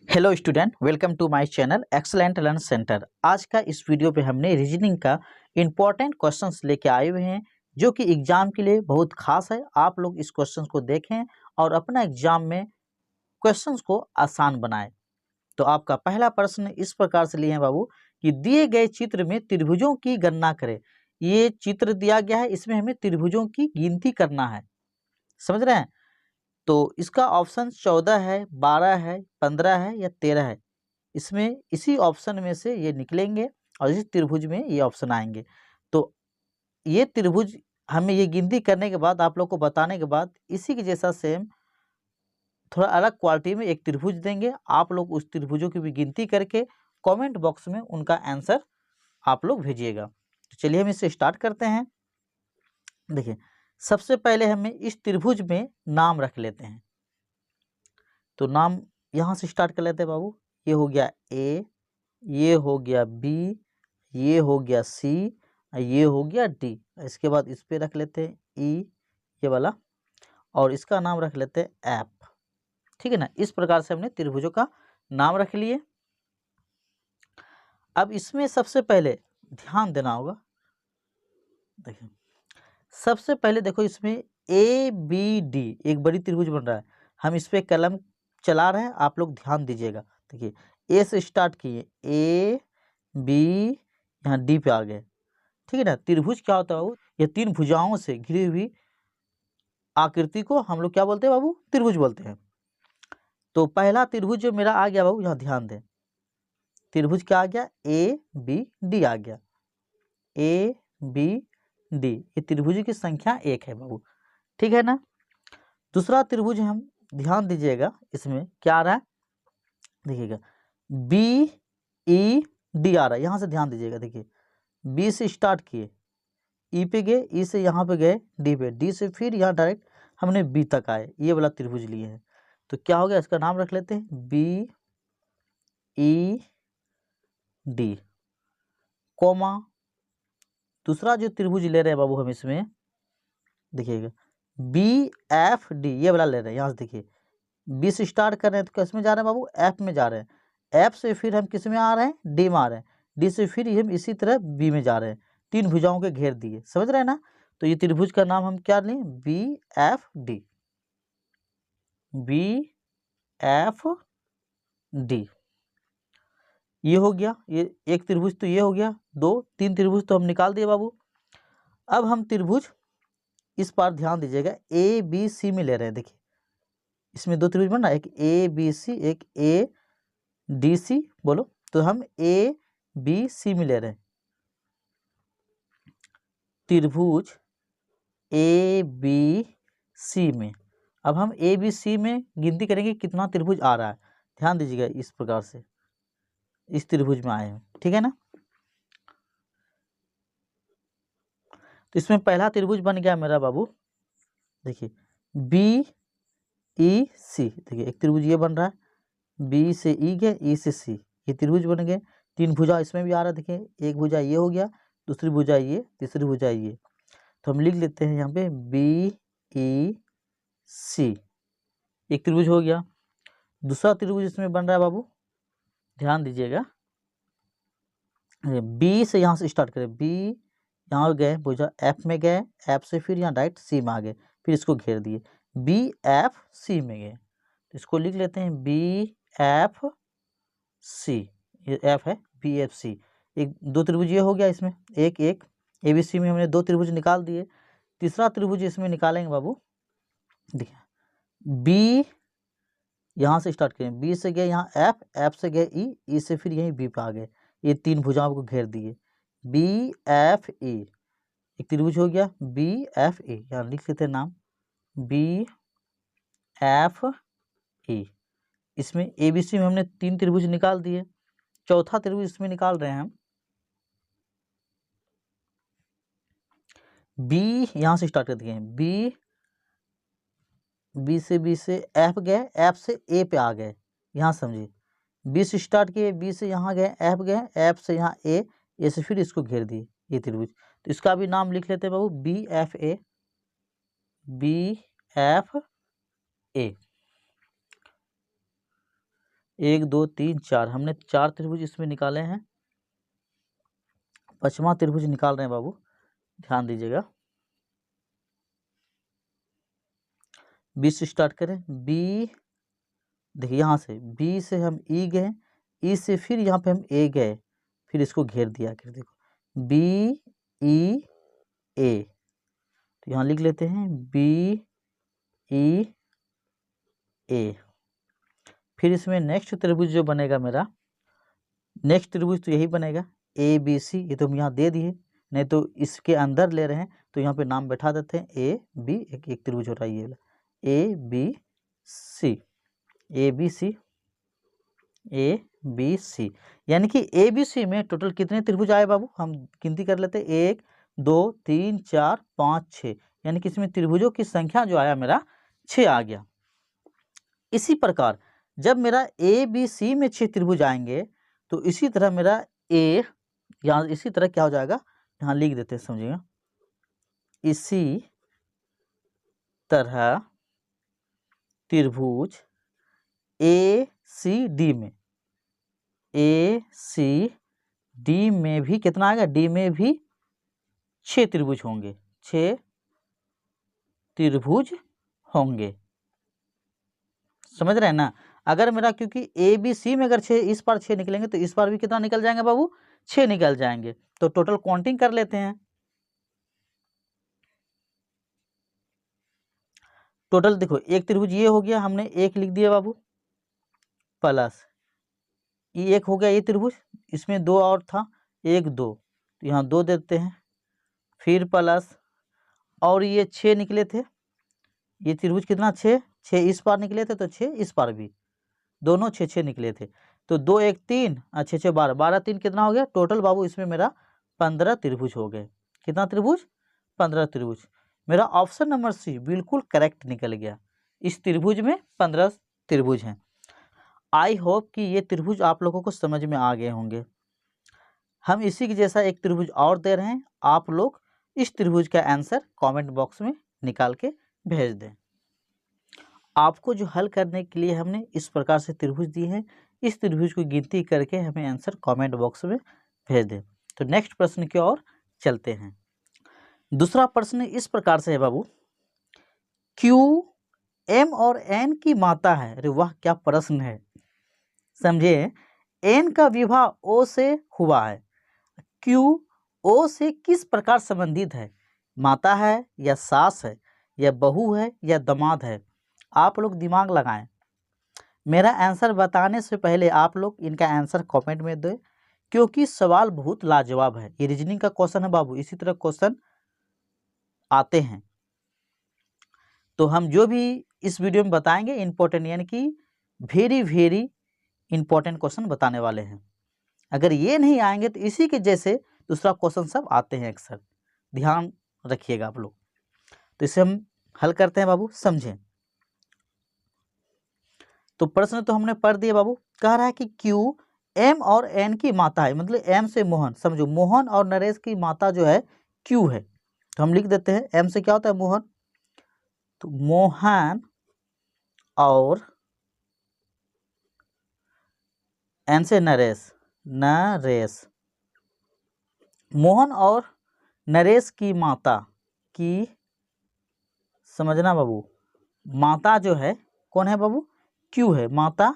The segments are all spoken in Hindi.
Hello student, welcome to my channel excellent learn centre. आज का इस वीडियो पे हमने रीजनिंग का इम्पोर्टेंट क्वेश्चंस लेके आए हुए हैं जो कि एग्जाम के लिए बहुत खास है। आप लोग इस क्वेश्चंस को देखें और अपना एग्जाम में क्वेश्चंस को आसान बनाएं। तो आपका पहला प्रश्न इस प्रकार से लिए हैं बाबू कि दिए गए चित्र में त्रिभुजों की गणना करें। ये चित्र दिया गया है, इसमें हमें त्रिभुजों की गिनती करना है। समझ रहे हैं? तो इसका ऑप्शन 14 है, 12 है, 15 है या 13 है। इसमें इसी ऑप्शन में से ये निकलेंगे और इसी त्रिभुज में ये ऑप्शन आएंगे। तो ये त्रिभुज हमें ये गिनती करने के बाद, आप लोग को बताने के बाद, इसी के जैसा सेम थोड़ा अलग क्वालिटी में एक त्रिभुज देंगे। आप लोग उस त्रिभुजों की भी गिनती करके कमेंट बॉक्स में उनका आंसर आप लोग भेजिएगा। तो चलिए हम इससे स्टार्ट करते हैं। देखिए, सबसे पहले हमें इस त्रिभुज में नाम रख लेते हैं। तो नाम यहाँ से स्टार्ट कर लेते हैं बाबू। ये हो गया ए, ये हो गया बी, ये हो गया सी, ये हो गया डी। इसके बाद इस पे रख लेते हैं ई, ये वाला, और इसका नाम रख लेते हैं एफ। ठीक है ना? इस प्रकार से हमने त्रिभुजों का नाम रख लिए। अब इसमें सबसे पहले ध्यान देना होगा। देखिए, सबसे पहले देखो, इसमें ए बी डी एक बड़ी त्रिभुज बन रहा है। हम इस पे कलम चला रहे हैं, आप लोग ध्यान दीजिएगा। देखिए, ए से स्टार्ट किए, ए बी, यहाँ डी पे आ गए। ठीक है ना? त्रिभुज क्या होता है बाबू? ये तीन भुजाओं से घिरी हुई आकृति को हम लोग क्या बोलते हैं बाबू? त्रिभुज बोलते हैं। तो पहला त्रिभुज जो मेरा आ गया बाबू, यहाँ ध्यान दें। त्रिभुज क्या आ गया? ए बी डी आ गया। ए बी डी, ये त्रिभुज की संख्या 1 है बाबू। ठीक है ना? दूसरा त्रिभुज हम ध्यान दीजिएगा, इसमें क्या आ रहा है? देखिएगा, बी ई डी आ रहा है। यहाँ से ध्यान दीजिएगा। देखिए, बी से स्टार्ट किए, ई पे गए, ई से यहाँ पे गए डी पे, डी से फिर यहाँ डायरेक्ट हमने बी तक आए, ये वाला त्रिभुज लिए हैं। तो क्या हो गया? इसका नाम रख लेते हैं बी ई डी, कोमा। दूसरा जो त्रिभुज ले रहे हैं बाबू हम इसमें, देखिएगा, बी एफ डी, ये वाला ले रहे हैं। यहाँ से देखिए, बी से स्टार्ट कर रहे हैं तो किस में जा रहे हैं बाबू? एफ में जा रहे हैं। एफ से फिर हम किस में आ रहे हैं? डी में आ रहे हैं। डी से फिर हम इसी तरह बी में जा रहे हैं। तीन भुजाओं के घेर दिए। समझ रहे हैं ना? तो ये त्रिभुज का नाम हम क्या लें? B F D, B F D. ये हो गया, ये एक त्रिभुज तो ये हो गया। दो तीन त्रिभुज तो हम निकाल दिए बाबू। अब हम त्रिभुज इस पर ध्यान दीजिएगा, ए बी सी में ले रहे हैं। देखिए, इसमें दो त्रिभुज बन रहा है, एक ए बी सी, एक ए डी सी। बोलो, तो हम ए बी सी में ले रहे हैं। त्रिभुज ए बी सी में अब हम ए बी सी में गिनती करेंगे कितना त्रिभुज आ रहा है। ध्यान दीजिएगा, इस प्रकार से इस त्रिभुज में आए हैं। ठीक है ना? तो इसमें पहला त्रिभुज बन गया मेरा बाबू। देखिए, बी ई सी। देखिए, एक त्रिभुज ये बन रहा है, बी से ई गए, ई से सी, ये त्रिभुज बन गए। तीन भुजा इसमें भी आ रहा है। देखिए, एक भुजा ये हो गया, दूसरी भुजा ये, तीसरी भुजा ये। तो हम लिख लेते हैं यहाँ पे बी ई सी, एक त्रिभुज हो गया। दूसरा त्रिभुज इसमें बन रहा है बाबू, ध्यान दीजिएगा। बी से यहाँ से स्टार्ट करें, बी यहाँ गए, भुजा एफ में गए, एफ से फिर यहाँ डायरेक्ट सी में आ गए, फिर इसको घेर दिए, बी एफ सी में गए। तो इसको लिख लेते हैं बी एफ सी, ये एफ है, बी एफ सी। एक दो त्रिभुज ये हो गया, इसमें एक एक ए बी सी में हमने दो त्रिभुज निकाल दिए। तीसरा त्रिभुज इसमें निकालेंगे बाबू। देखिए, बी यहाँ से स्टार्ट करें, बी से गए यहाँ एफ, एफ से गए ई, ई से फिर यहीं बी पे आ गए, ये तीन भुजाओं को घेर दिए, बी एफ ई, एक त्रिभुज हो गया बी एफ ई। यहाँ लिख लेते हैं नाम बी एफ ई। इसमें ए बी सी में हमने तीन त्रिभुज निकाल दिए। चौथा त्रिभुज इसमें निकाल रहे हैं हम, बी यहाँ से स्टार्ट कर दिए हैं, बी बी से एफ गए, एफ से ए पे आ गए। यहाँ समझिए, बी से स्टार्ट किए, बी से यहाँ गए, एफ से यहाँ ए, ए से फिर इसको घेर दिए, ये त्रिभुज। तो इसका भी नाम लिख लेते हैं बाबू, B F A, B F A. 1 2 3 4, हमने 4 त्रिभुज इसमें निकाले हैं। 5वां त्रिभुज निकाल रहे हैं बाबू, ध्यान दीजिएगा। बी से स्टार्ट करें। बी, देखिए यहाँ से बी से हम ई गए, ई से फिर यहाँ पे हम ए गए, फिर इसको घेर दिया। फिर देखो बी ई ए, तो यहाँ लिख लेते हैं बी ई ए। फिर इसमें नेक्स्ट त्रिभुज जो बनेगा मेरा, नेक्स्ट त्रिभुज तो यही बनेगा ए बी सी। ये तो हम यहाँ दे दिए, नहीं तो इसके अंदर ले रहे हैं तो यहाँ पे नाम बैठा देते हैं ए बी, एक त्रिभुज हो रहा है ये A B C, A B C, A B C. यानी कि ए बी सी में टोटल कितने त्रिभुज आए बाबू, हम गिनती कर लेते हैं 1 2 3 4 5 6, यानी कि इसमें त्रिभुजों की संख्या जो आया मेरा 6 आ गया। इसी प्रकार जब मेरा ए बी सी में 6 त्रिभुज आएंगे तो इसी तरह मेरा ए, यहाँ इसी तरह क्या हो जाएगा, यहाँ लिख देते हैं, समझिएगा। इसी तरह त्रिभुज ए सी डी में, ए सी डी में भी कितना आएगा, डी में भी 6 त्रिभुज होंगे, 6 त्रिभुज होंगे, समझ रहे हैं ना। अगर मेरा, क्योंकि ए बी सी में अगर 6, इस बार 6 निकलेंगे तो इस बार भी कितना निकल जाएंगे बाबू, 6 निकल जाएंगे। तो टोटल काउंटिंग कर लेते हैं। टोटल देखो, एक त्रिभुज ये हो गया, हमने 1 लिख दिया बाबू, प्लस ये 1 हो गया ये त्रिभुज, इसमें 2 और था, 1 2, तो यहाँ 2 देते हैं, फिर प्लस, और ये 6 निकले थे, ये त्रिभुज कितना 6 इस पार निकले थे, तो 6 इस पार भी, दोनों 6 निकले थे। तो 2 1 3 और 6 6 12, 12 3 कितना हो गया टोटल बाबू, इसमें मेरा 15 त्रिभुज हो गए। कितना त्रिभुज, 15 त्रिभुज। मेरा ऑप्शन नंबर सी बिल्कुल करेक्ट निकल गया। इस त्रिभुज में 15 त्रिभुज हैं। आई होप कि ये त्रिभुज आप लोगों को समझ में आ गए होंगे। हम इसी के जैसा एक त्रिभुज और दे रहे हैं, आप लोग इस त्रिभुज का आंसर कमेंट बॉक्स में निकाल के भेज दें। आपको जो हल करने के लिए हमने इस प्रकार से त्रिभुज दिए हैं, इस त्रिभुज को गिनती करके हमें आंसर कमेंट बॉक्स में भेज दें। तो नेक्स्ट प्रश्न की ओर चलते हैं। दूसरा प्रश्न इस प्रकार से है बाबू, क्यू एम और एन की माता है। अरे वाह, क्या प्रश्न है, समझे। एन का विवाह ओ से हुआ है, क्यू ओ से किस प्रकार संबंधित है, माता है या सास है या बहू है या दामाद है। आप लोग दिमाग लगाएं। मेरा आंसर बताने से पहले आप लोग इनका आंसर कमेंट में दें, क्योंकि सवाल बहुत लाजवाब है। ये रीजनिंग का क्वेश्चन है बाबू, इसी तरह क्वेश्चन आते हैं। तो हम जो भी इस वीडियो में बताएंगे इंपॉर्टेंट, यानी कि वेरी इंपॉर्टेंट क्वेश्चन बताने वाले हैं। अगर ये नहीं आएंगे तो इसी के जैसे दूसरा क्वेश्चन सब आते हैं अक्सर, ध्यान रखिएगा आप लोग। तो इसे हम हल करते हैं बाबू, समझें। तो प्रश्न तो हमने पढ़ दिया बाबू। कह रहा है कि क्यू एम और एन की माता है, मतलब एम से मोहन, समझो मोहन और नरेश की माता जो है क्यू है। तो हम लिख देते हैं एम से क्या होता है मोहन, तो मोहन और एन से नरेश, नरेश। मोहन और नरेश की माता की, समझना बाबू, माता जो है कौन है बाबू, क्यू है, माता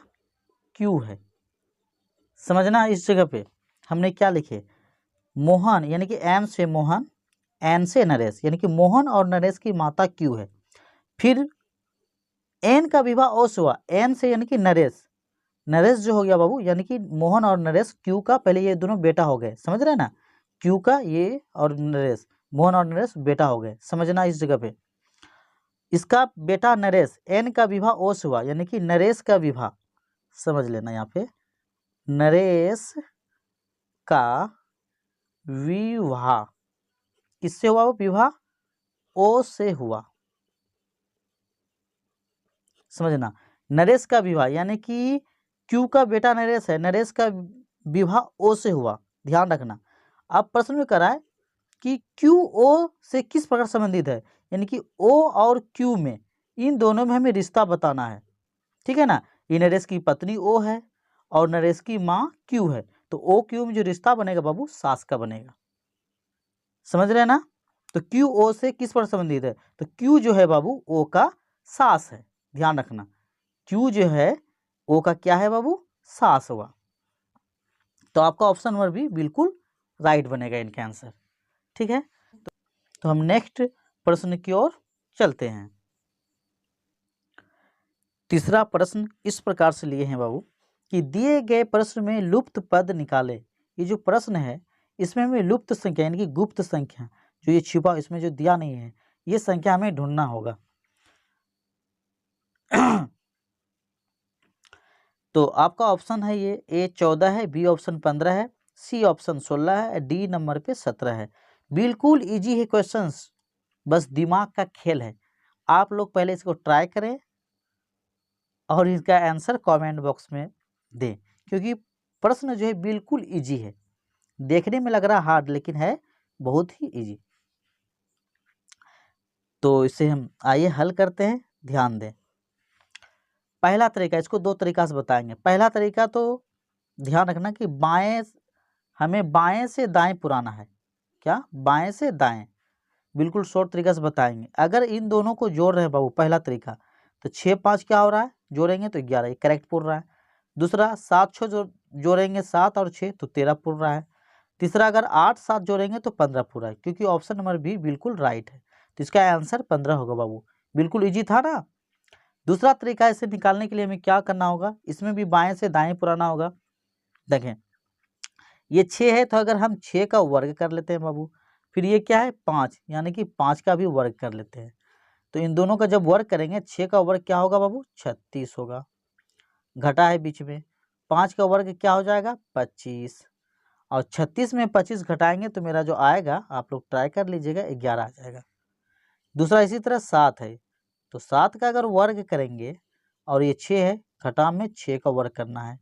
क्यू है। समझना, इस जगह पे हमने क्या लिखे, मोहन यानी कि एम से मोहन, एन से नरेश, यानी कि मोहन और नरेश की माता क्यू है। फिर एन का विवाह ओ से हुआ, एन से यानी कि नरेश, नरेश जो हो गया बाबू, यानी कि मोहन और नरेश क्यू का, पहले ये दोनों बेटा हो गए, समझ रहे हैं ना, क्यू का ये और नरेश, मोहन और नरेश बेटा हो गए। समझना इस जगह पे, इसका बेटा नरेश, एन का विवाह ओ से हुआ, यानी कि नरेश का विवाह, समझ लेना यहाँ पे, नरेश का विवाह किससे हुआ, वो विवाह ओ से हुआ। समझना, नरेश का विवाह यानी कि क्यू का बेटा नरेश है, नरेश का विवाह ओ से हुआ, ध्यान रखना। अब प्रश्न में करा है कि क्यू ओ से किस प्रकार संबंधित है, यानी कि ओ और क्यू में, इन दोनों में हमें रिश्ता बताना है, ठीक है ना। ये नरेश की पत्नी ओ है और नरेश की माँ क्यू है, तो ओ क्यू में जो रिश्ता बनेगा बाबू सास का बनेगा। समझ रहे हैं ना? तो क्यू ओ से किस पर संबंधित है? तो क्यू जो है बाबू ओ का सास है, ध्यान रखना। क्यू जो है ओ का क्या है बाबू? सास हुआ। तो आपका ऑप्शन नंबर बी बिल्कुल राइट बनेगा इनका आंसर। ठीक है, तो हम नेक्स्ट प्रश्न की ओर चलते हैं। तीसरा प्रश्न इस प्रकार से लिए हैं बाबू कि दिए गए प्रश्न में लुप्त पद निकाले। ये जो प्रश्न है इसमें हमें लुप्त संख्या यानी कि गुप्त संख्या जो ये छिपा इसमें जो दिया नहीं है ये संख्या हमें ढूंढना होगा। तो आपका ऑप्शन है ये ए 14 है, बी ऑप्शन 15 है, सी ऑप्शन 16 है, डी नंबर पे 17 है। बिल्कुल इजी है क्वेश्चंस, बस दिमाग का खेल है। आप लोग पहले इसको ट्राई करें और इसका आंसर कमेंट बॉक्स में दें, क्योंकि प्रश्न जो है बिल्कुल इजी है। देखने में लग रहा हार्ड लेकिन है बहुत ही इजी। तो इसे हम आइए हल करते हैं, ध्यान दें। पहला तरीका, इसको दो तरीका से बताएंगे। पहला तरीका तो ध्यान रखना कि हमें बाएं से दाएं पुराना है। क्या? बाएं से दाएं। बिल्कुल शॉर्ट तरीका से बताएंगे। अगर इन दोनों को जोड़ रहे हैं बाबू, पहला तरीका, तो 6 5 क्या हो रहा है? जोड़ेंगे तो 11, ये करेक्ट पुर रहा है। दूसरा 7 6 जोड़ेंगे 7 और 6 तो 13 पुर रहा है। तीसरा अगर 8 7 जोड़ेंगे तो 15 पुर रहा है, क्योंकि ऑप्शन नंबर बी बिल्कुल राइट है। तो इसका आंसर 15 होगा बाबू। बिल्कुल ईजी था ना? दूसरा तरीका इसे निकालने के लिए हमें क्या करना होगा? इसमें भी बाएं से दाएं पुराना होगा। देखें ये 6 है तो अगर हम 6 का वर्ग कर लेते हैं बाबू, फिर ये क्या है 5, यानी कि 5 का भी वर्ग कर लेते हैं। तो इन दोनों का जब वर्ग करेंगे 6 का वर्ग क्या होगा बाबू? 36 होगा। घटा है बीच में, 5 का वर्ग क्या हो जाएगा? 25। और 36 में 25 घटाएंगे तो मेरा जो आएगा, आप लोग ट्राई कर लीजिएगा, 11 आ जाएगा। दूसरा इसी तरह 7 है, तो 7 का अगर वर्ग करेंगे और ये 6 है, घटा में 6 का वर्ग करना है।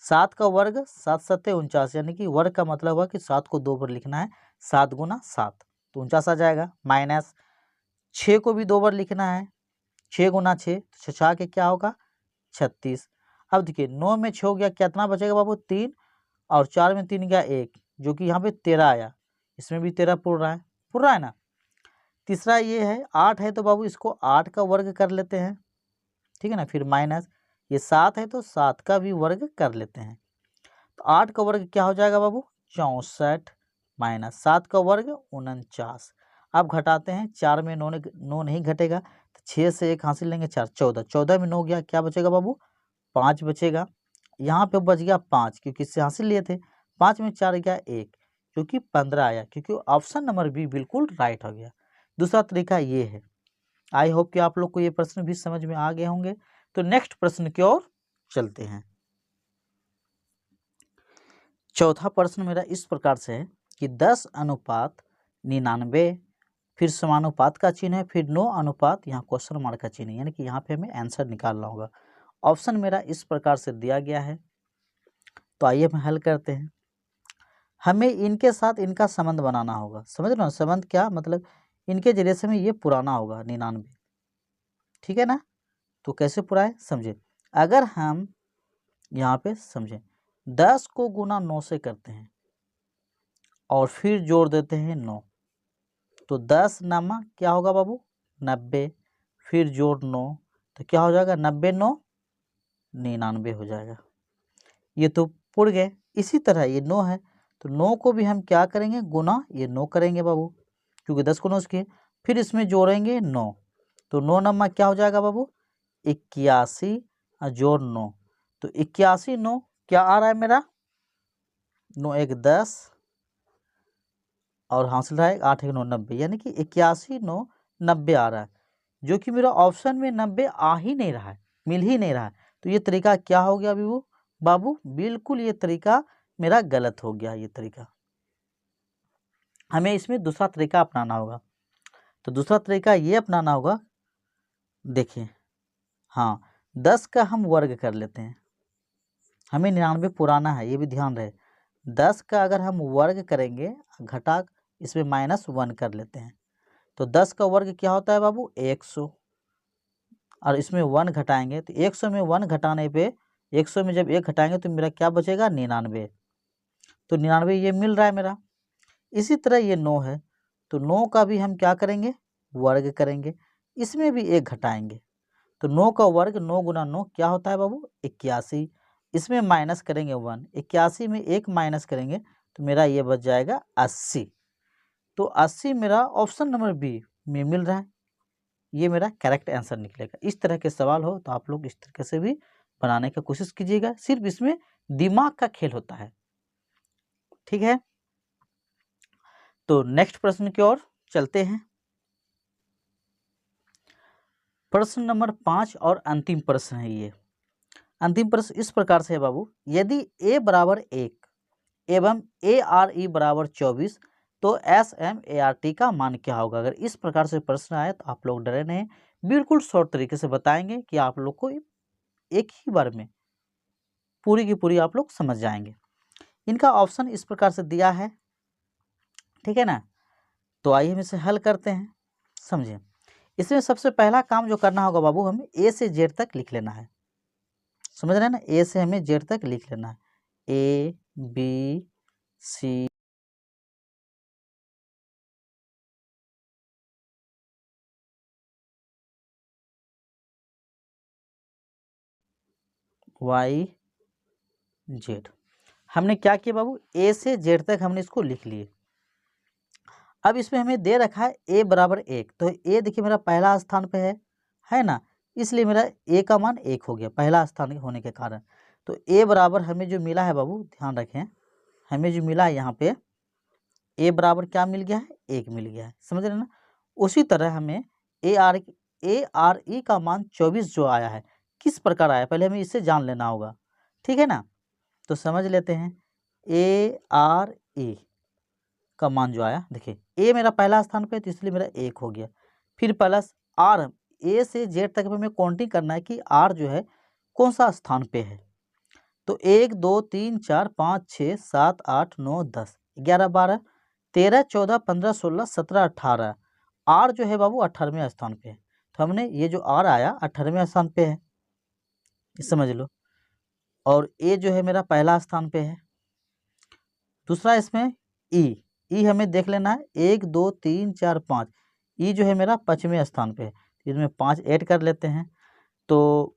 7 का वर्ग 7 7 49, यानी कि वर्ग का मतलब हुआ कि 7 को 2 बार लिखना है। 7 गुना 7 तो 49 आ जाएगा। माइनस 6 को भी 2 बार लिखना है। 6 गुना 6 तो 6 के क्या होगा? 36। अब देखिए 9 में 6 हो गया, कितना बचेगा बाबू? 3, और 4 में 3 गया 1, जो कि यहाँ पे 13 आया। इसमें भी 13 पुर रहा है ना? तीसरा ये है 8 है, तो बाबू इसको 8 का वर्ग कर लेते हैं, ठीक है ना? फिर माइनस ये 7 है तो 7 का भी वर्ग कर लेते हैं। तो 8 का वर्ग क्या हो जाएगा बाबू? 64, माइनस 7 का वर्ग 49। अब घटाते हैं, 4 में 9 नहीं घटेगा, तो 6 से 1 हासिल लेंगे 4, 14। 14 में 9 गया, क्या बचेगा बाबू? 5 बचेगा। यहाँ पे बच गया 5, क्योंकि इससे हासिल लिए थे। 5 में 4 गया 1, जो कि 15 आया, क्योंकि ऑप्शन नंबर बी बिल्कुल राइट हो गया। दूसरा तरीका ये है। आई होप कि आप लोग को ये प्रश्न भी समझ में आ गए होंगे। तो नेक्स्ट प्रश्न की ओर चलते हैं। चौथा प्रश्न मेरा इस प्रकार से है कि 10 अनुपात 99, फिर समानुपात का चिन्ह है, फिर 9 अनुपात यहाँ क्वेश्चन मार्क का चिन्ह है, यानी कि यहाँ पे हमें आंसर निकालना होगा। ऑप्शन मेरा इस प्रकार से दिया गया है, तो आइए हम हल करते हैं। हमें इनके साथ इनका संबंध बनाना होगा। समझ रहे हो संबंध क्या मतलब? इनके जरिए से हमें ये पुराना होगा 99, ठीक है ना? तो कैसे पुराए समझे। अगर हम यहाँ पे समझें 10 को गुना 9 से करते हैं और फिर जोड़ देते हैं 9, तो 10 नामा क्या होगा बाबू? 90, फिर जोड़ 9 तो क्या हो जाएगा? 90 9 99 हो जाएगा। ये तो पुर गए। इसी तरह ये 9 है, तो 9 को भी हम क्या करेंगे? गुना ये 9 करेंगे बाबू, क्योंकि 10 को 9 से किए। फिर इसमें जोड़ेंगे 9, तो 9 नंबर क्या हो जाएगा बाबू? 81 जोड़ 9, तो 81 9 क्या आ रहा है मेरा? 9 1 10 और हासिल रहा है 8 1 9 90, यानी कि 81 9 90 आ रहा है, जो कि मेरा ऑप्शन में 90 आ ही नहीं रहा है, मिल ही नहीं रहा है। तो ये तरीका क्या हो गया बाबू? बिल्कुल ये तरीका मेरा गलत हो गया। ये तरीका हमें इसमें दूसरा तरीका अपनाना होगा। तो दूसरा तरीका ये अपनाना होगा, देखिए हाँ 10 का हम वर्ग कर लेते हैं। हमें 99 पुराना है, ये भी ध्यान रहे। 10 का अगर हम वर्ग करेंगे, घटा इसमें -1 कर लेते हैं, तो 10 का वर्ग क्या होता है बाबू? 100, और इसमें 1 घटाएंगे तो 100 में 1 घटाने पे 100 में जब 1 घटाएंगे तो मेरा क्या बचेगा 99। तो 99 ये मिल रहा है मेरा। इसी तरह ये 9 है, तो 9 का भी हम क्या करेंगे वर्ग करेंगे, इसमें भी 1 घटाएंगे। तो 9 का वर्ग 9 गुना 9 क्या होता है बाबू 81। इसमें माइनस करेंगे 1, 81 में 1 माइनस करेंगे तो मेरा ये बच जाएगा 80। तो 80 मेरा ऑप्शन नंबर बी में मिल रहा है, ये मेरा करेक्ट आंसर निकलेगा। इस तरह के सवाल हो तो आप लोग इस तरीके से भी बनाने की कोशिश कीजिएगा, सिर्फ इसमें दिमाग का खेल होता है। ठीक है, तो नेक्स्ट प्रश्न की ओर चलते हैं। प्रश्न नंबर 5 और अंतिम प्रश्न है ये। अंतिम प्रश्न इस प्रकार से है बाबू, यदि a बराबर 1 एवं ARE बराबर 24 तो SMART का मान क्या होगा। अगर इस प्रकार से प्रश्न आए तो आप लोग डरे नहीं, बिल्कुल शॉर्ट तरीके से बताएंगे कि आप लोग को एक ही बार में पूरी की पूरी आप लोग समझ जाएंगे। इनका ऑप्शन इस प्रकार से दिया है, ठीक है ना। तो आइए हम इसे हल करते हैं, समझिए। इसमें सबसे पहला काम जो करना होगा बाबू, हमें A से Z तक लिख लेना है। समझ रहे हैं ना, A से हमें Z तक लिख लेना है। A B C Y Z। हमने क्या किया बाबू, A से Z तक हमने इसको लिख लिए। अब इसमें हमें दे रखा है A बराबर 1, तो A देखिए मेरा पहला स्थान पे है ना, इसलिए मेरा A का मान 1 हो गया पहला स्थान होने के कारण। तो A बराबर हमें जो मिला है बाबू, ध्यान रखें, हमें जो मिला है यहाँ पे A बराबर क्या मिल गया है 1 मिल गया है, समझ रहे ना। उसी तरह हमें ARE का मान 24 जो आया है किस प्रकार आया, पहले हमें इससे जान लेना होगा, ठीक है ना। तो समझ लेते हैं, ARE का मान जो आया, देखिए A मेरा पहला स्थान पे तो इसलिए मेरा 1 हो गया, फिर प्लस R, A से Z तक हमें काउंटिंग करना है कि R जो है कौन सा स्थान पे है। तो 1 2 3 4 5 6 7 8 9 10 11 12 13 14 15 16 17 18, R जो है बाबू 18वें स्थान पे है। तो हमने ये जो R आया 18वें स्थान पे है, समझ लो। और A जो है मेरा पहला स्थान पे है। दूसरा इसमें ई हमें देख लेना है, 1 2 3 4 5, ई जो है मेरा 5वें स्थान पे है, इसमें 5 ऐड कर लेते हैं। तो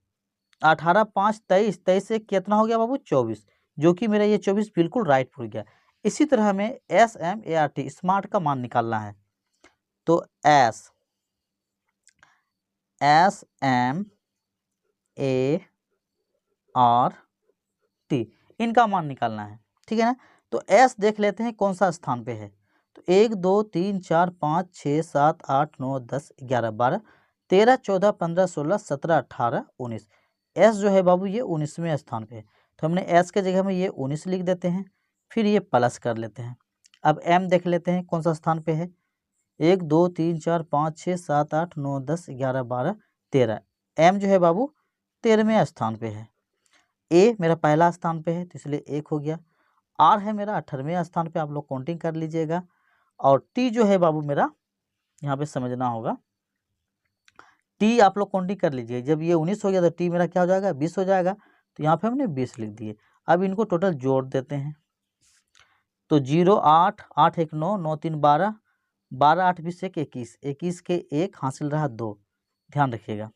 18 5 23, 23 से कितना हो गया बाबू 24, जो कि मेरा ये 24 बिल्कुल राइट हो गया। इसी तरह हमें SMART स्मार्ट का मान निकालना है। तो SMART इनका मान निकालना है, ठीक है ना। तो S देख लेते हैं कौन सा स्थान पे है। तो 1 2 3 4 5 6 7 8 9 10 11 12 13 14 15 16 17 18 19, S जो है बाबू ये 19वें स्थान पे है। तो हमने S के जगह में ये 19 लिख देते हैं, फिर ये प्लस कर लेते हैं। अब M देख लेते हैं कौन सा स्थान पे है। 1 2 3 4 5 6 7 8 9 10 11 12 13, M जो है बाबू 13वें स्थान पे है। A मेरा पहला स्थान पे है तो इसलिए 1 हो गया। R है मेरा 18वें स्थान पे, आप लोग काउंटिंग कर लीजिएगा। और T जो है बाबू मेरा यहाँ पे समझना होगा, T आप लोग काउंटिंग कर लीजिए, जब ये 19 हो गया तो T मेरा क्या हो जाएगा 20 हो जाएगा। तो यहाँ पे हमने 20 लिख दिए। अब इनको टोटल जोड़ देते हैं। तो 0 8 8 1 9 9 3 12 12 8 20 1 21, 21 के 1 हासिल रहा 2, ध्यान रखिएगा।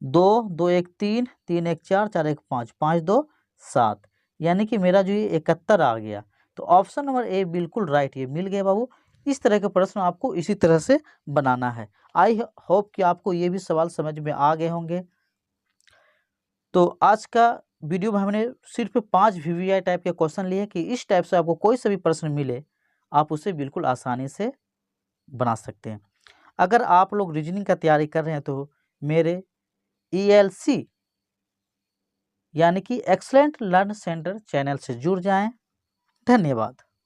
2 2 1 3 3 1 4 4 1 5 5 2 7, यानी कि मेरा जो ये 71 आ गया। तो ऑप्शन नंबर ए बिल्कुल राइट, ये मिल गया बाबू। इस तरह के प्रश्न आपको इसी तरह से बनाना है। आई होप कि आपको ये भी सवाल समझ में आ गए होंगे। तो आज का वीडियो में हमने सिर्फ 5 VVI टाइप के क्वेश्चन लिए कि इस टाइप से आपको कोई सा भी प्रश्न मिले आप उसे बिल्कुल आसानी से बना सकते हैं। अगर आप लोग रीजनिंग का तैयारी कर रहे हैं तो मेरे ELC यानी कि एक्सलेंट लर्न सेंटर चैनल से जुड़ जाएं। धन्यवाद।